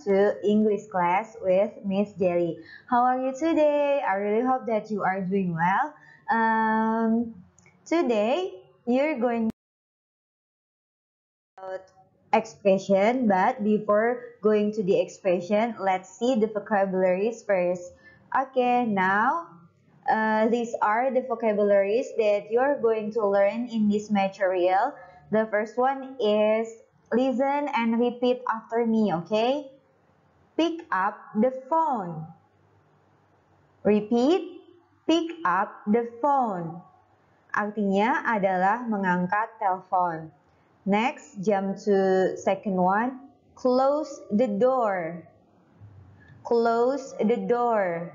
to English class with Miss Jelly. How are you today? I really hope that you are doing well. Today you're going to expression, but before going to the expression, let's see the vocabularies first. Okay, now these are the vocabularies that you're going to learn in this material. The first one is listen and repeat after me, okay? Pick up the phone. Repeat, pick up the phone. Artinya adalah mengangkat telepon. Next, jump to second one. Close the door. Close the door.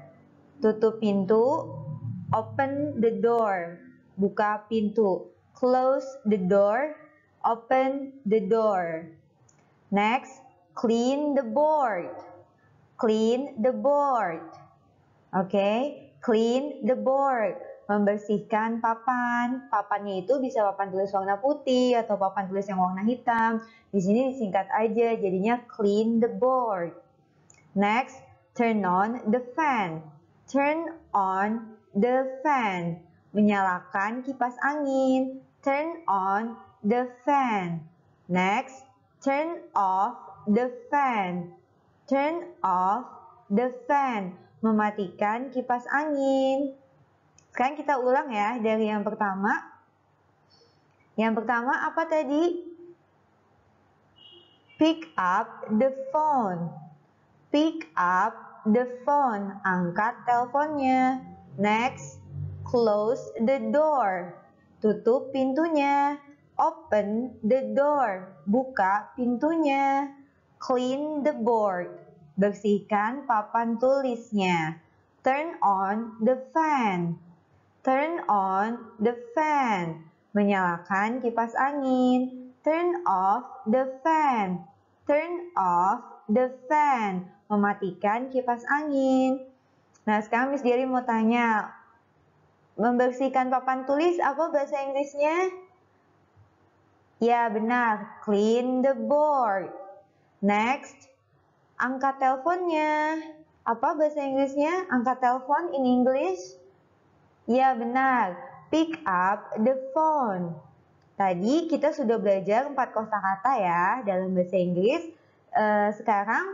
Tutup pintu. Open the door. Buka pintu. Close the door. Open the door. Next, clean the board. Clean the board. Okay, clean the board. Membersihkan papan. Papannya itu bisa papan tulis warna putih atau papan tulis yang warna hitam. Di sini disingkat aja, jadinya clean the board. Next, turn on the fan. Turn on the fan. Menyalakan kipas angin. Turn on the fan. Next, turn off the fan. Turn off the fan. Mematikan kipas angin. Sekarang kita ulang ya dari yang pertama. Yang pertama apa tadi? Pick up the phone. Pick up the phone. Angkat teleponnya. Next, close the door. Tutup pintunya. Open the door. Buka pintunya. Clean the board. Bersihkan papan tulisnya. Turn on the fan. Turn on the fan. Menyalakan kipas angin. Turn off the fan. Turn off the fan. Mematikan kipas angin. Nah, sekarang Miss Jerry mau tanya. Membersihkan papan tulis apa bahasa Inggrisnya? Ya, benar. Clean the board. Next, angkat teleponnya. Apa bahasa Inggrisnya? Angkat telepon in English? Ya, benar. Pick up the phone. Tadi kita sudah belajar 4 kosakata ya dalam bahasa Inggris. Sekarang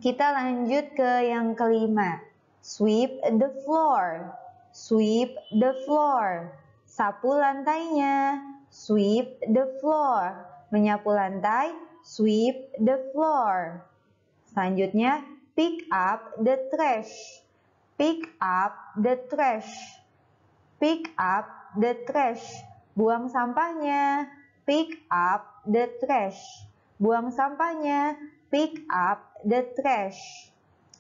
kita lanjut ke yang kelima. Sweep the floor. Sweep the floor. Sapu lantainya. Sweep the floor. Menyapu lantai. Sweep the floor. Selanjutnya, pick up the trash. Pick up the trash. Pick up the trash. Buang sampahnya. Pick up the trash. Buang sampahnya. Pick up the trash.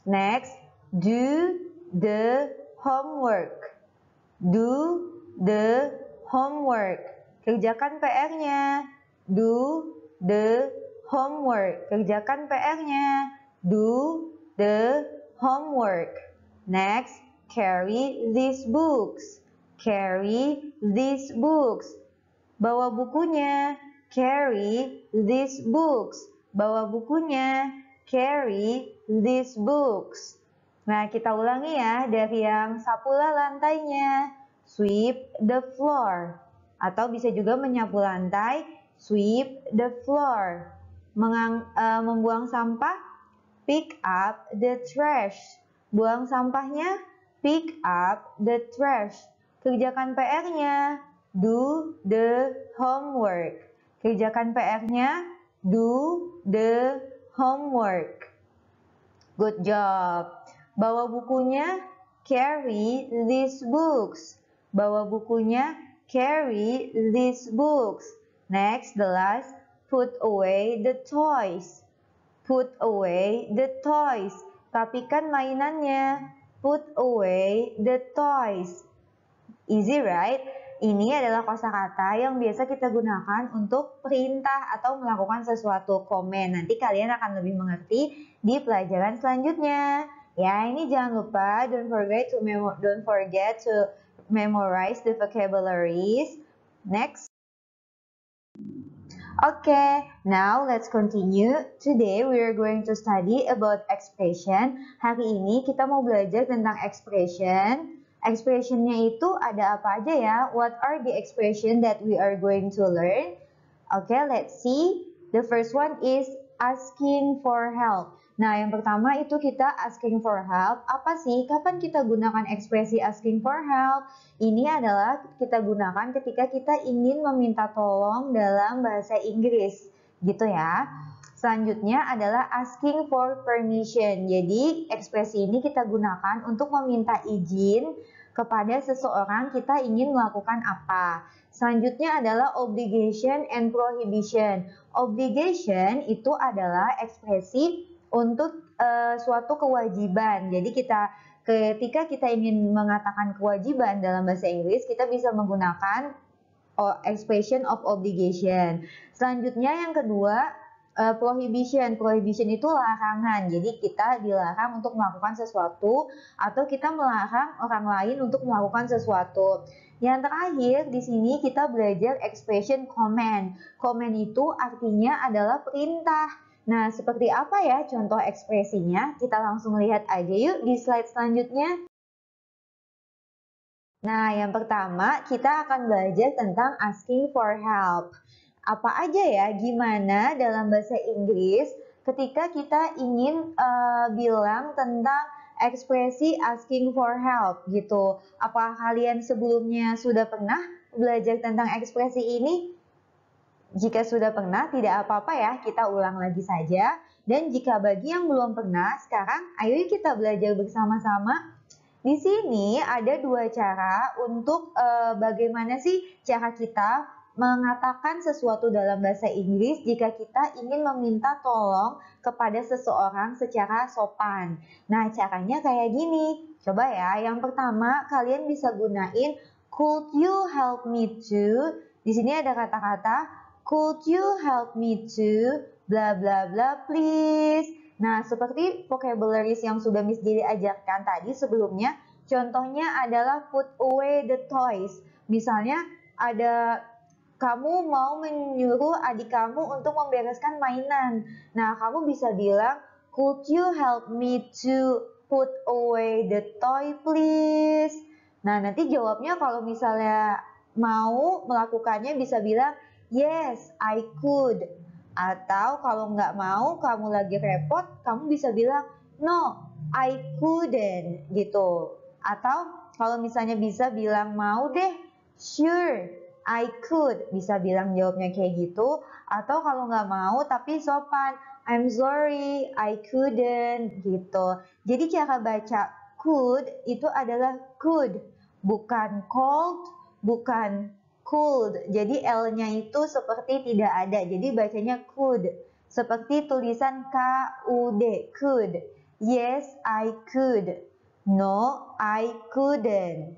Next, do the homework. Do the homework. Kerjakan PR-nya. Do the homework. Kerjakan PR-nya. Do the homework. Next, carry these books. Carry these books. Bawa bukunya. Carry these books. Bawa bukunya. Carry these books. Nah, kita ulangi ya dari yang sapulah lantainya. Sweep the floor. Atau bisa juga menyapu lantai. Sweep the floor. Membuang sampah. Pick up the trash. Buang sampahnya. Pick up the trash. Kerjakan PR-nya. Do the homework. Kerjakan PR-nya. Do the homework. Good job. Bawa bukunya. Carry these books. Bawa bukunya. Carry these books. Next, the last. Put away the toys. Put away the toys. Rapikan mainannya. Put away the toys. Easy, right? Ini adalah kosakata yang biasa kita gunakan untuk perintah atau melakukan sesuatu komen. Nanti kalian akan lebih mengerti di pelajaran selanjutnya. Ya, ini jangan lupa don't forget to memorize the vocabularies. Next. Okay, now let's continue. Today we are going to study about expression. Hari ini kita mau belajar tentang expression. Expressionnya itu ada apa aja ya? What are the expression that we are going to learn? Okay, let's see. The first one is asking for help. Nah, yang pertama itu kita asking for help. Apa sih? Kapan kita gunakan ekspresi asking for help? Ini adalah kita gunakan ketika kita ingin meminta tolong dalam bahasa Inggris, gitu ya. Selanjutnya adalah asking for permission. Jadi, ekspresi ini kita gunakan untuk meminta izin kepada seseorang kita ingin melakukan apa. Selanjutnya adalah obligation and prohibition. Obligation itu adalah ekspresi untuk suatu kewajiban. Jadi ketika kita ingin mengatakan kewajiban dalam bahasa Inggris, kita bisa menggunakan expression of obligation. Selanjutnya yang kedua, prohibition. Prohibition itu larangan. Jadi kita dilarang untuk melakukan sesuatu atau kita melarang orang lain untuk melakukan sesuatu. Yang terakhir di sini kita belajar expression command. Command itu artinya adalah perintah. Nah, seperti apa ya contoh ekspresinya? Kita langsung lihat aja yuk di slide selanjutnya. Nah, yang pertama kita akan belajar tentang asking for help. Apa aja ya, gimana dalam bahasa Inggris ketika kita ingin bilang tentang ekspresi asking for help gitu. Apa kalian sebelumnya sudah pernah belajar tentang ekspresi ini? Jika sudah pernah, tidak apa-apa ya, kita ulang lagi saja. Dan jika bagi yang belum pernah, sekarang ayo kita belajar bersama-sama. Di sini ada dua cara untuk bagaimana sih cara kita mengatakan sesuatu dalam bahasa Inggris jika kita ingin meminta tolong kepada seseorang secara sopan. Nah, caranya kayak gini. Coba ya, yang pertama kalian bisa gunain could you help me to? Di sini ada kata-kata could you help me to bla bla bla please. Nah, seperti vocabularies yang sudah Miss Giri ajarkan tadi sebelumnya, contohnya adalah put away the toys. Misalnya ada kamu mau menyuruh adik kamu untuk membereskan mainan. Nah, kamu bisa bilang, could you help me to put away the toy please? Nah, nanti jawabnya kalau misalnya mau melakukannya bisa bilang, yes, I could. Atau kalau nggak mau, kamu lagi repot, kamu bisa bilang, no, I couldn't, gitu. Atau kalau misalnya bisa bilang mau deh, sure, I could. Bisa bilang jawabnya kayak gitu. Atau kalau nggak mau tapi sopan, I'm sorry, I couldn't, gitu. Jadi cara baca could itu adalah could, bukan cold, bukan could. Jadi L-nya itu seperti tidak ada. Jadi bacanya could. Seperti tulisan K-U-D, could. Yes, I could. No, I couldn't.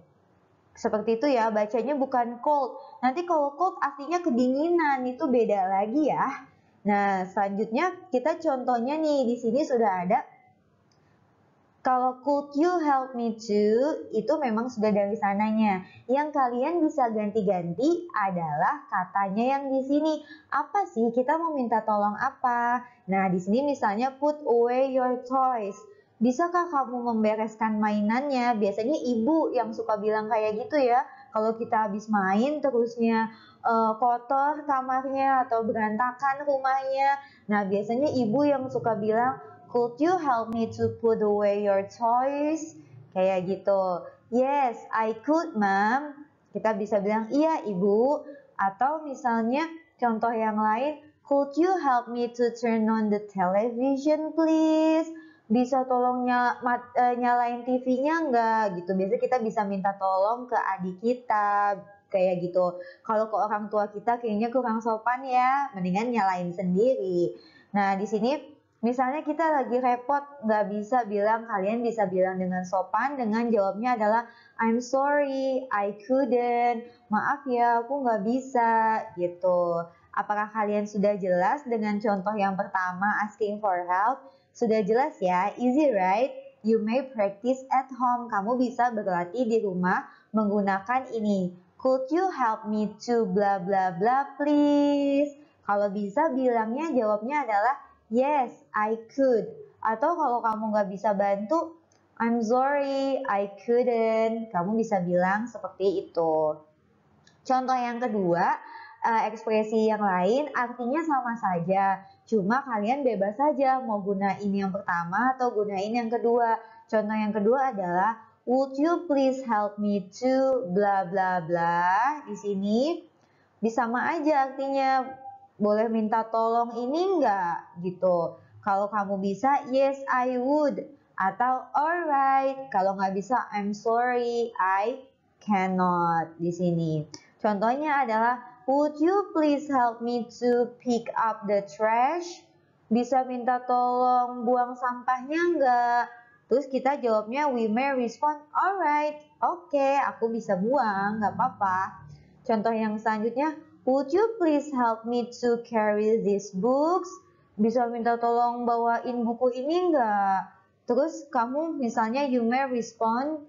Seperti itu ya, bacanya bukan cold. Nanti kalau cold artinya kedinginan, itu beda lagi ya. Nah, selanjutnya kita contohnya nih, di sini sudah ada. Kalau could you help me to, itu memang sudah dari sananya. Yang kalian bisa ganti-ganti adalah katanya yang di sini. Apa sih kita mau minta tolong apa? Nah, di sini misalnya put away your toys. Bisakah kamu membereskan mainannya? Biasanya ibu yang suka bilang kayak gitu ya. Kalau kita habis main terusnya kotor kamarnya atau berantakan rumahnya. Nah, biasanya ibu yang suka bilang, could you help me to put away your toys? Kayak gitu. Yes, I could, ma'am. Kita bisa bilang, iya, ibu. Atau misalnya contoh yang lain, could you help me to turn on the television, please? Bisa tolong nyalain TV-nya nggak gitu. Biasanya kita bisa minta tolong ke adik kita kayak gitu. Kalau ke orang tua kita kayaknya kurang sopan ya, mendingan nyalain sendiri. Nah, di sini misalnya kita lagi repot, nggak bisa bilang, kalian bisa bilang dengan sopan dengan jawabnya adalah I'm sorry, I couldn't. Maaf ya, aku nggak bisa gitu. Apakah kalian sudah jelas dengan contoh yang pertama, asking for help? Sudah jelas ya, easy right? You may practice at home. Kamu bisa berlatih di rumah menggunakan ini. Could you help me to bla bla bla please? Kalau bisa bilangnya jawabnya adalah yes, I could. Atau kalau kamu nggak bisa bantu, I'm sorry, I couldn't. Kamu bisa bilang seperti itu. Contoh yang kedua, ekspresi yang lain artinya sama saja. Cuma kalian bebas saja mau gunain yang pertama atau gunain yang kedua. Contoh yang kedua adalah, would you please help me to bla bla bla. Di sini bisa sama aja artinya, boleh minta tolong ini enggak gitu. Kalau kamu bisa, yes I would. Atau alright. Kalau nggak bisa, I'm sorry, I cannot. Di sini. Contohnya adalah, would you please help me to pick up the trash? Bisa minta tolong buang sampahnya enggak? Terus kita jawabnya, we may respond, alright, oke, aku bisa buang, nggak apa-apa. Contoh yang selanjutnya, would you please help me to carry these books? Bisa minta tolong bawain buku ini enggak? Terus kamu misalnya you may respond,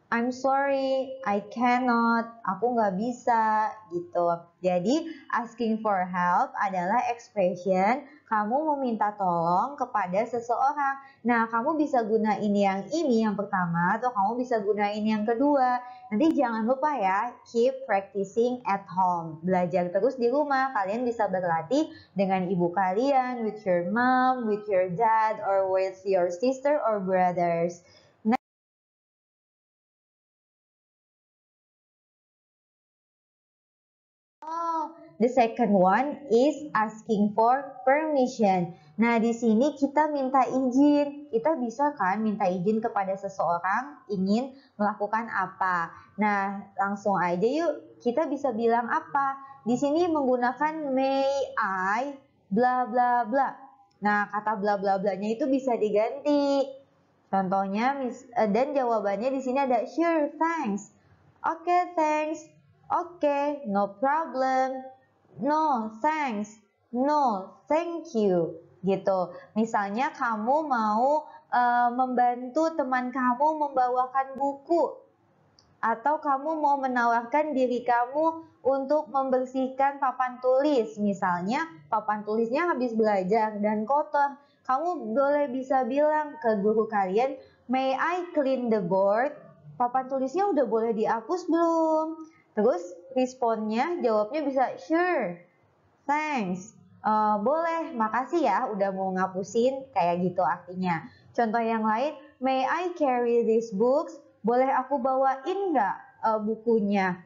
I'm sorry, I cannot, aku nggak bisa, gitu. Jadi, asking for help adalah expression kamu meminta tolong kepada seseorang. Nah, kamu bisa gunain yang ini yang pertama, atau kamu bisa gunain yang kedua. Nanti jangan lupa ya, keep practicing at home. Belajar terus di rumah, kalian bisa berlatih dengan ibu kalian, with your mom, with your dad, or with your sister or brothers. The second one is asking for permission. Nah, di sini kita minta izin. Kita bisa kan minta izin kepada seseorang ingin melakukan apa. Nah, langsung aja yuk kita bisa bilang apa. Di sini menggunakan may I bla bla bla. Nah, kata bla bla blanya itu bisa diganti. Contohnya dan jawabannya di sini ada sure, thanks. Oke, thanks. Oke, no problem. No, thanks. No, thank you. Gitu. Misalnya kamu mau membantu teman kamu membawakan buku. Atau kamu mau menawarkan diri kamu untuk membersihkan papan tulis. Misalnya papan tulisnya habis belajar dan kotor. Kamu boleh bisa bilang ke guru kalian, may I clean the board? Papan tulisnya udah boleh dihapus belum? Terus responnya, jawabnya bisa sure, thanks, boleh, makasih ya udah mau ngapusin, kayak gitu artinya. Contoh yang lain, may I carry these books? Boleh aku bawain nggak bukunya?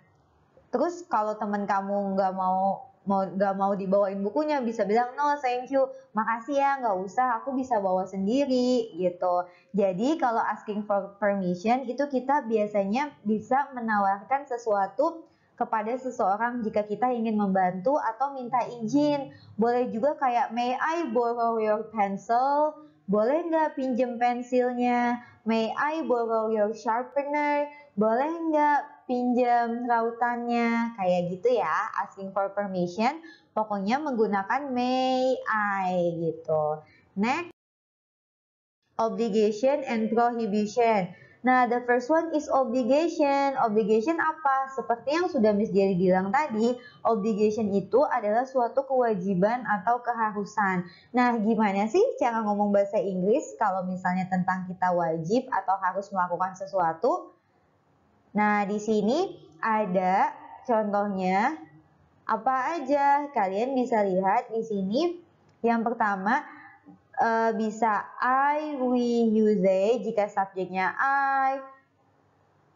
Terus kalau teman kamu nggak mau dibawain bukunya, bisa bilang no thank you, makasih ya nggak usah, aku bisa bawa sendiri gitu. Jadi kalau asking for permission itu kita biasanya bisa menawarkan sesuatu kepada seseorang jika kita ingin membantu atau minta izin. Boleh juga kayak may I borrow your pencil? Boleh nggak pinjem pensilnya? May I borrow your sharpener? Boleh nggak pinjam rautannya? Kayak gitu ya, asking for permission. Pokoknya menggunakan may I gitu. Next, obligation and prohibition. Nah, the first one is obligation. Obligation apa? Seperti yang sudah Miss Jerry bilang tadi, obligation itu adalah suatu kewajiban atau keharusan. Nah, gimana sih cara ngomong bahasa Inggris kalau misalnya tentang kita wajib atau harus melakukan sesuatu? Nah, di sini ada contohnya apa aja. Kalian bisa lihat di sini. Yang pertama, bisa I, we, you, they jika subjeknya I.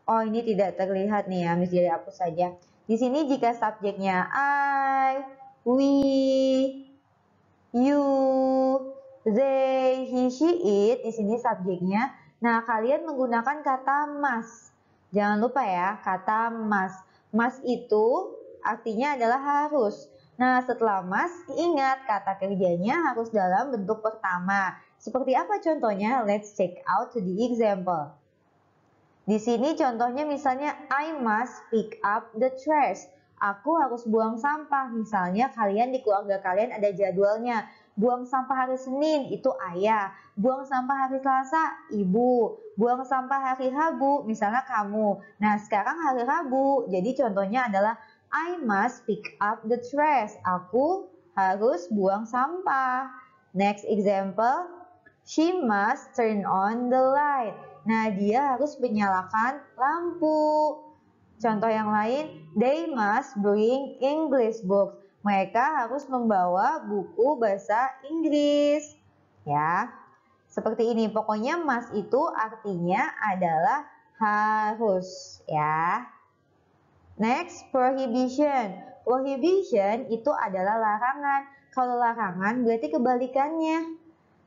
Oh, ini tidak terlihat nih ya, Miss Jadi hapus saja. Di sini jika subjeknya I, we, you, they, he, she, it. Di sini subjeknya. Nah, kalian menggunakan kata must. Jangan lupa ya, kata must. Must itu artinya adalah harus. Nah, setelah must, ingat kata kerjanya harus dalam bentuk pertama. Seperti apa contohnya? Let's check out to the example. Di sini contohnya misalnya I must pick up the trash. Aku harus buang sampah. Misalnya kalian di keluarga kalian ada jadwalnya. Buang sampah hari Senin itu ayah. Buang sampah hari Selasa ibu. Buang sampah hari Rabu misalnya kamu. Nah, sekarang hari Rabu. Jadi contohnya adalah I must pick up the trash. Aku harus buang sampah. Next example, she must turn on the light. Nah, dia harus menyalakan lampu. Contoh yang lain, they must bring English books. Mereka harus membawa buku bahasa Inggris. Ya, seperti ini. Pokoknya must itu artinya adalah harus, ya. Next, prohibition. Prohibition itu adalah larangan. Kalau larangan berarti kebalikannya.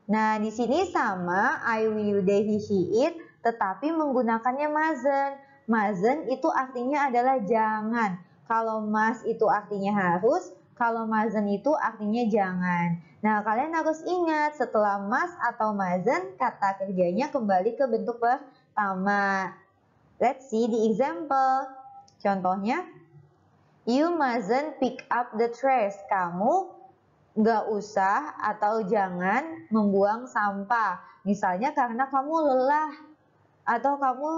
Nah, di sini sama I, we, you, they, he, she, it, tetapi menggunakannya mustn't. Mustn't itu artinya adalah jangan. Kalau must itu artinya harus, kalau mustn't itu artinya jangan. Nah, kalian harus ingat setelah must atau mustn't, kata kerjanya kembali ke bentuk pertama. Let's see the example. Contohnya, you mustn't pick up the trash. Kamu nggak usah atau jangan membuang sampah. Misalnya karena kamu lelah atau kamu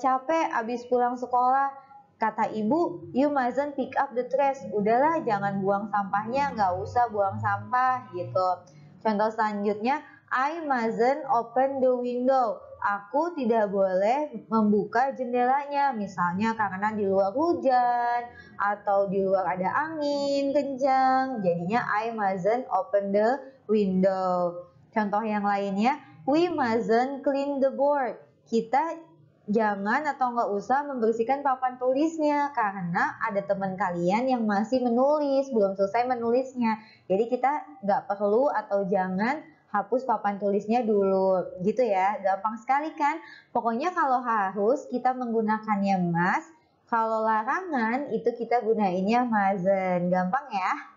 capek abis pulang sekolah. Kata ibu, you mustn't pick up the trash. Udahlah, jangan buang sampahnya, nggak usah buang sampah gitu. Contoh selanjutnya, I mustn't open the window. Aku tidak boleh membuka jendelanya, misalnya karena di luar hujan atau di luar ada angin kencang. Jadinya I mustn't open the window. Contoh yang lainnya, we mustn't clean the board. Kita jangan atau nggak usah membersihkan papan tulisnya karena ada teman kalian yang masih menulis, belum selesai menulisnya. Jadi kita nggak perlu atau jangan hapus papan tulisnya dulu, gitu ya. Gampang sekali kan? Pokoknya kalau harus kita menggunakannya must, kalau larangan itu kita gunainnya mustn't. Gampang ya?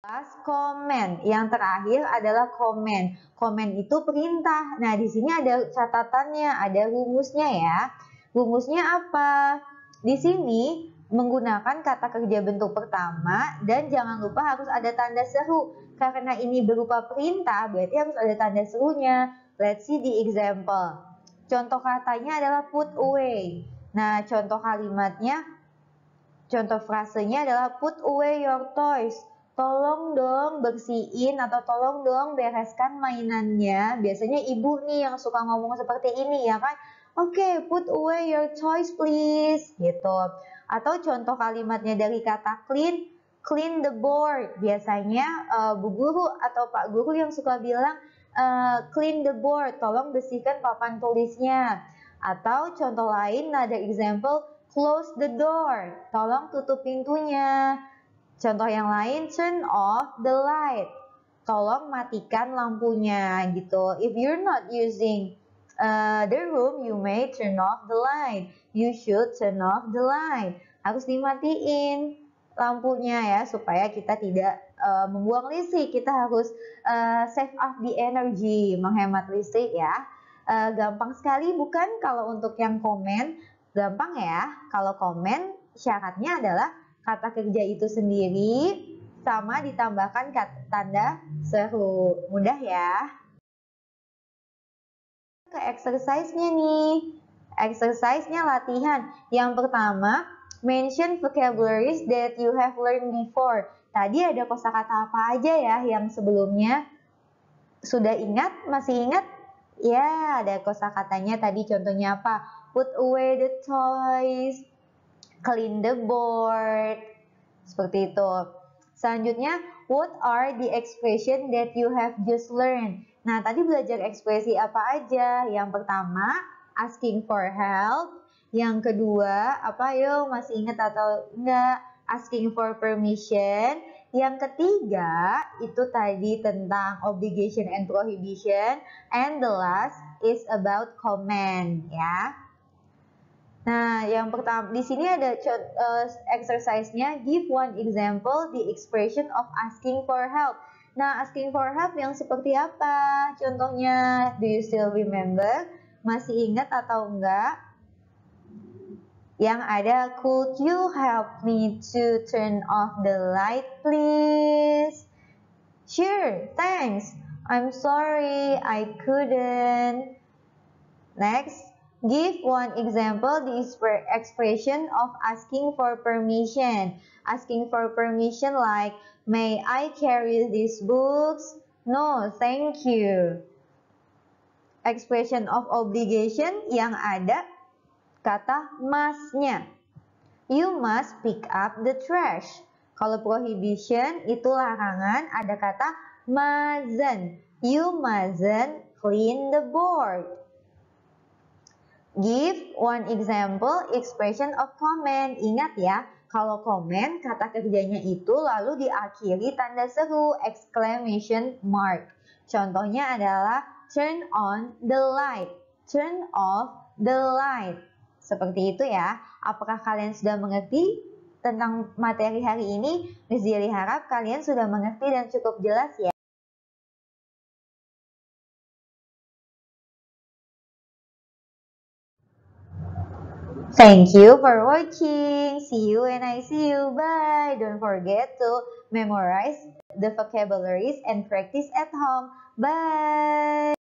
Last comment. Yang terakhir adalah comment. Comment itu perintah. Nah, di sini ada catatannya, ada rumusnya ya. Rumusnya apa? Di sini menggunakan kata kerja bentuk pertama dan jangan lupa harus ada tanda seru. Karena ini berupa perintah, berarti harus ada tanda serunya. Let's see the example. Contoh katanya adalah put away. Nah, contoh kalimatnya, contoh frasenya adalah put away your toys. Tolong dong bersihin atau tolong dong bereskan mainannya. Biasanya ibu nih yang suka ngomong seperti ini ya kan. Oke, put away your toys please, gitu. Atau contoh kalimatnya dari kata clean, clean the board. Biasanya Bu Guru atau Pak Guru yang suka bilang clean the board, tolong bersihkan papan tulisnya. Atau contoh lain ada example, close the door, tolong tutup pintunya. Contoh yang lain, turn off the light, tolong matikan lampunya gitu. If you're not using the room, you may turn off the light. You should turn off the light. Harus dimatiin lampunya ya, supaya kita tidak membuang listrik. Kita harus save up the energy, menghemat listrik ya. Gampang sekali bukan kalau untuk yang komen? Gampang ya. Kalau komen syaratnya adalah kata kerja itu sendiri sama ditambahkan tanda seru. Mudah ya. Ke exercise-nya nih. Exercise-nya latihan. Yang pertama, mention vocabularies that you have learned before. Tadi ada kosakata apa aja ya yang sebelumnya? Sudah ingat? Masih ingat? Ya, ada kosakatanya tadi, contohnya apa? Put away the toys, clean the board, seperti itu. Selanjutnya, what are the expression that you have just learned? Nah, tadi belajar ekspresi apa aja? Yang pertama, asking for help. Yang kedua, apa yuk, masih ingat atau enggak? Asking for permission. Yang ketiga, itu tadi tentang obligation and prohibition. And the last is about comment, ya. Nah, yang pertama di sini ada exercise-nya. Give one example the expression of asking for help. Nah, asking for help yang seperti apa? Contohnya, do you still remember? Masih ingat atau enggak? Yang ada, could you help me to turn off the light please? Sure, thanks. I'm sorry, I couldn't. Next, Give one example, the expression of asking for permission. Asking for permission like, may I carry these books? No, thank you. Expression of obligation yang ada kata must-nya. You must pick up the trash. Kalau prohibition itu larangan, ada kata mustn't. You mustn't clean the board. Give one example expression of comment. Ingat ya, kalau komen kata kerjanya itu lalu diakhiri tanda seru exclamation mark. Contohnya adalah turn on the light, turn off the light. Seperti itu ya. Apakah kalian sudah mengerti tentang materi hari ini? Miss Jelly harap kalian sudah mengerti dan cukup jelas ya. Thank you for watching. See you when I see you. Bye. Don't forget to memorize the vocabularies and practice at home. Bye.